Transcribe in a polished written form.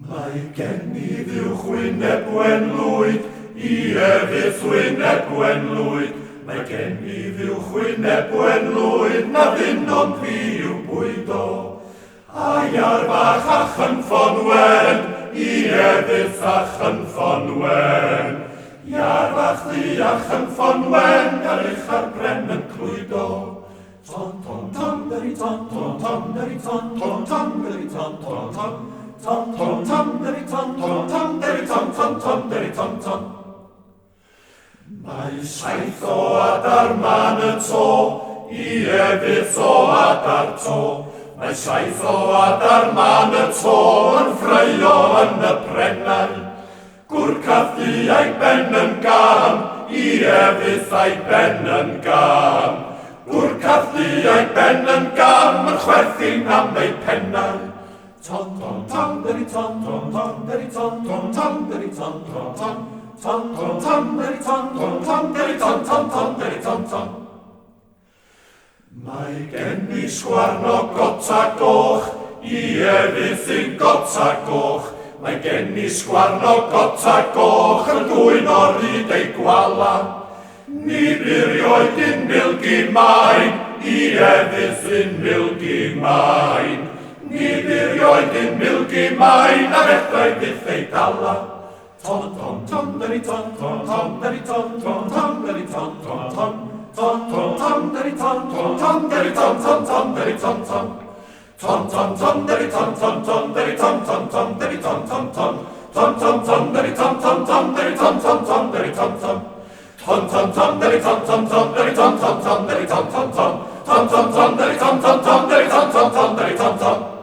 Mae gen I ddiw chwyneb wenlwyd, I efydd chwyneb wenlwyd. Mae gen I ddiw chwyneb wenlwyd, na ddinon fi yw bwydo. Ai ar fach a chynffon wen, I efydd a chynffon wen. Iar fach ddi a chynffon wen, ar eich ar bren yn clwydo. Ton ton ton dari ton ton ton dari ton ton ton dari ton ton ton. Tom tom tom dari tom tom tom dari tom tom tom dari tom tom. Mae saith o adar man y to, I efydd o adar to. Mae saith o adar man y to yn ffreio yn y brennau. Gwrcaffu a'i ben yn gam, I efydd a'i ben yn gam. Gwrcaffu a'i ben yn gam, yn chwerthin am ei pennau. Tom tom tom dari tom tom tom dari tom tom tom dari tom tom tom. Tom tom tom dari tom tom tom dari tom tom tom dari tom tom. Mae gen I sgwarno gota goch, I efydd sy'n gota goch. Mae gen I sgwarno gota goch yn dwy'n oryd ei gwala. Ni birioed yn milgi maen, I efydd sy'n milgi maen. Ni birioed yn milgi maen a fedrai byth ei dala. Tom tom tom dari tom tom tom dari tom tom tom dari tom tom tom. Tom tom tom dari tom tom tom dari tom tom tom dari tom tom. Tom tom tom dari tom tom tom dari tom tom tom dari tom tom tom. Tom tom tom dari tom tom tom dari tom tom tom dari tom tom. Tom tom tom dari tom tom tom dari tom tom tom dari tom tom tom. Tom tom tom dari tom tom tom dari tom tom tom dari tom tom.